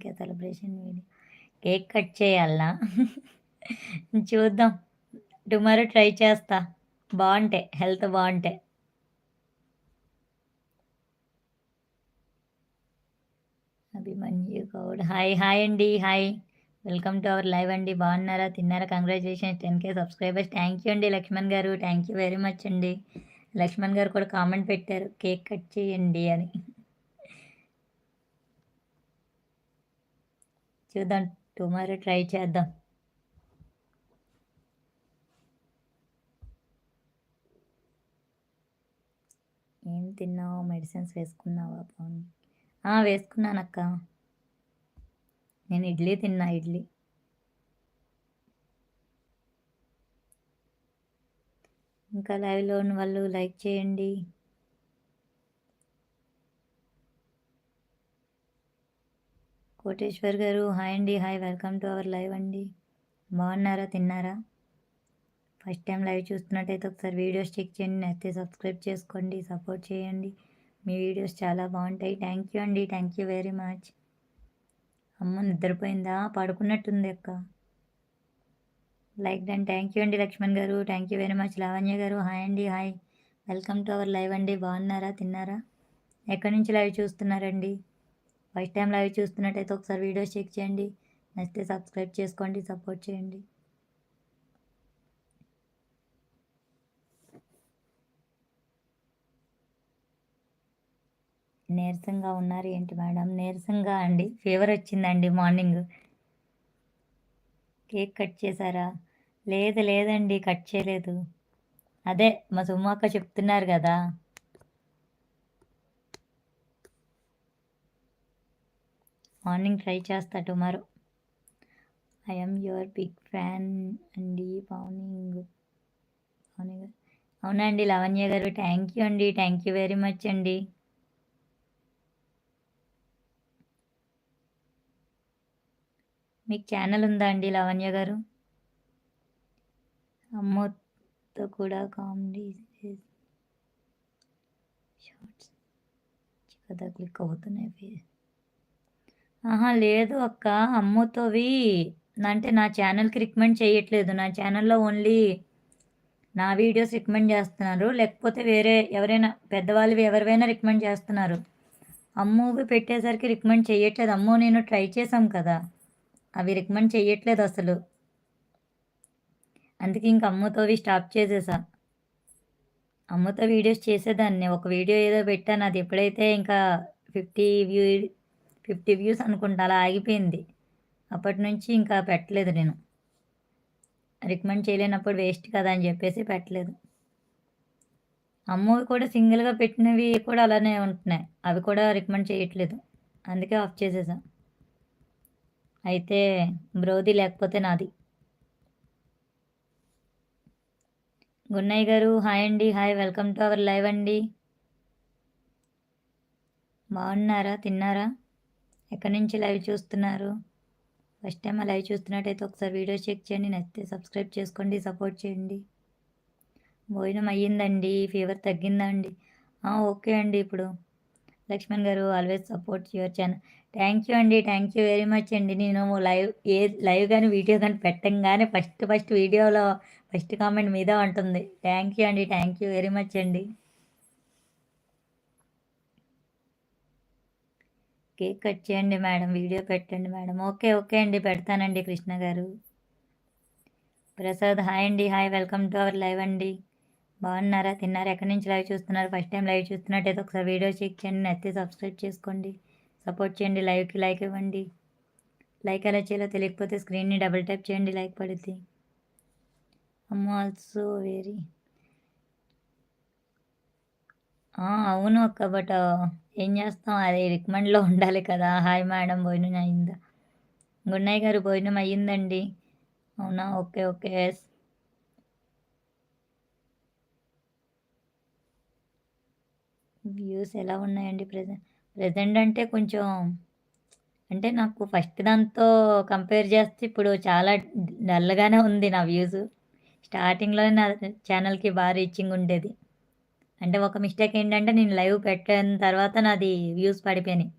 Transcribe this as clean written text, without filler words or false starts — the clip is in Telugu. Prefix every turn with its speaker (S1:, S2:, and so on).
S1: 10K celebration video. Cake cut చేయాలనా? చూద్దాం. టుమారో ట్రై చేస్తా. బావుంటే, హెల్త్ బావుంటే. అభిమన్యు గౌడ్ హాయ్ హాయ్ అండి hi. Welcome to our live అండి. బాగున్నారా, తిన్నారా? Congratulations 10K subscribers. Thank you అండి లక్ష్మణ్ గారు, థ్యాంక్ యూ వెరీ మచ్ అండి. లక్ష్మణ్ గారు కూడా కామెంట్ పెట్టారు కేక్ కట్ చేయండి అని. చూద్దాం, టుమారో ట్రై చేద్దాం. ఏం తిన్నావు? మెడిసిన్స్ వేసుకున్నావా? పవన్ వేసుకున్నానక్క. నేను ఇడ్లీ తిన్నా, ఇడ్లీ. ఇంకా లైవ్లో ఉన్న వాళ్ళు లైక్ చేయండి. కోటేశ్వర్ గారు హాయ్ అండి hi. Welcome to our live అండి. బాగున్నారా, తిన్నారా? ఫస్ట్ టైం లైవ్ చూస్తున్నట్టయితే ఒకసారి వీడియోస్ చెక్ చేయండి, నచ్చితే సబ్స్క్రైబ్ చేసుకోండి, సపోర్ట్ చేయండి. మీ వీడియోస్ చాలా బాగుంటాయి. థ్యాంక్ యూ అండి, థ్యాంక్ యూ వెరీ మచ్. అమ్మ నిద్రపోయిందా? పడుకున్నట్టుంది అక్క. Like done. థ్యాంక్ యూ అండి లక్ష్మణ్ గారు, thank you very much. Lavanya గారు హాయ్ అండి hi. Welcome to our live అండి. బాగున్నారా, తిన్నారా? ఎక్కడి నుంచి లైవ్ చూస్తున్నారండి? ఫస్ట్ టైం లైవ్ చూస్తున్నట్టయితే ఒకసారి వీడియోస్ చెక్ చేయండి, నచ్చితే సబ్స్క్రైబ్ చేసుకోండి, సపోర్ట్ చేయండి. నీరసంగా ఉన్నారు ఏంటి మేడం? నీరసంగా అండి, ఫీవర్ వచ్చిందండి మార్నింగ్. కేక్ కట్ చేశారా? లేదు లేదండి, కట్ చేయలేదు. అదే మా సుమ్మక్క చెప్తున్నారు కదా. మార్నింగ్ ట్రై చేస్తా tomorrow. I'm your big fan అండి మార్నింగ్. అవునండి లావణ్య గారు, థ్యాంక్ యూ అండి, థ్యాంక్ యూ వెరీ మచ్ అండి. మీకు ఛానల్ ఉందా అండి లావణ్య గారు? అమ్మతో కూడా కామెడీ షార్ట్స్ కదా క్లిక్ అవుతున్నాయి. లేదు అక్క, అమ్మతోవి అంటే నా ఛానల్కి రికమెండ్ చేయట్లేదు. నా ఛానల్లో ఓన్లీ నా వీడియోస్ రికమెండ్ చేస్తున్నారు, లేకపోతే వేరే ఎవరైనా పెద్దవాళ్ళవి ఎవరివైనా రికమెండ్ చేస్తున్నారు. అమ్మవి పెట్టేసరికి రికమెండ్ చేయట్లేదు. అమ్మో నేను ట్రై చేసాం కదా, అవి రికమెండ్ చేయట్లేదు అసలు. అందుకే ఇంక అమ్మతోవి స్టాప్ చేసేసా. అమ్మతో వీడియోస్ చేసేదాన్ని. ఒక వీడియో ఏదో పెట్టాను, అది ఎప్పుడైతే ఇంకా 50 వ్యూస్ అనుకుంటా అలా ఆగిపోయింది. అప్పటి నుంచి ఇంకా పెట్టలేదు నేను. రికమెండ్ చేయలేనప్పుడు వేస్ట్ కదా అని చెప్పేసి పెట్టలేదు. అమ్మవి కూడా సింగిల్గా పెట్టినవి కూడా అలానే ఉంటున్నాయి, అవి కూడా రికమెండ్ చేయట్లేదు. అందుకే ఆఫ్ చేసేసా. అయితే బ్రోది లేకపోతే నాది. గున్నయ్య గారు హాయ్ అండి hi. Welcome to our live అండి. బాగున్నారా, తిన్నారా? ఎక్కడి నుంచి లైవ్ చూస్తున్నారు? ఫస్ట్ టైం లైవ్ చూస్తున్నట్టయితే ఒకసారి వీడియో చెక్ చేయండి, నచ్చితే సబ్స్క్రైబ్ చేసుకోండి, సపోర్ట్ చేయండి. భోజనం అయ్యిందండి. ఫీవర్ తగ్గిందా అండి? ఓకే అండి ఇప్పుడు. లక్ష్మణ్ గారు always support your channel. Thank you అండి, థ్యాంక్ యూ వెరీ మచ్ అండి. నేను లైవ్ కానీ వీడియో కానీ పెట్టంగానే ఫస్ట్ వీడియోలో ఫస్ట్ కామెంట్ మీద ఉంటుంది. థ్యాంక్ యూ అండి, థ్యాంక్ యూ వెరీ మచ్ అండి. కేక్ కట్ చేయండి మేడం, వీడియో పెట్టండి మేడం. ఓకే ఓకే అండి, పెడతానండి. కృష్ణ గారు ప్రసాద్ హాయ్ అండి hi. Welcome to our live అండి. బాగున్నారా, తిన్నారా? ఎక్కడి నుంచి లైవ్ చూస్తున్నారు? ఫస్ట్ టైం లైవ్ చూస్తున్నట్టయితే ఒకసారి వీడియో చెక్ చేయండి, నచ్చితే సబ్స్క్రైబ్ చేసుకోండి, సపోర్ట్ చేయండి. లైవ్కి లైక్ ఇవ్వండి. లైక్ ఎలా చేయాలో తెలియకపోతే స్క్రీన్ని డబుల్ ట్యాప్ చేయండి, లైక్ పడుద్ది. అమ్మ ఆల్సో వెరీ అవును అక్క, బట్ ఏం చేస్తాం, అది రికమెండ్లో ఉండాలి కదా. హాయ్ మేడం, భోజనం అయిందా? గున్నయ్య గారు భోజనం అయ్యిందండి. అవునా, ఓకే ఓకే. ఎస్. వ్యూస్ ఎలా ఉన్నాయండి ప్రజెంట్ అంటే కొంచెం, అంటే నాకు ఫస్ట్ దాంతో కంపేర్ చేస్తే ఇప్పుడు చాలా డల్గానే ఉంది నా వ్యూస్. స్టార్టింగ్లో నా ఛానల్కి బాగా రీచింగ్ ఉండేది. అంటే ఒక మిస్టేక్ ఏంటంటే నేను లైవ్ పెట్టిన తర్వాత నాది వ్యూస్ పడిపోయినాయి.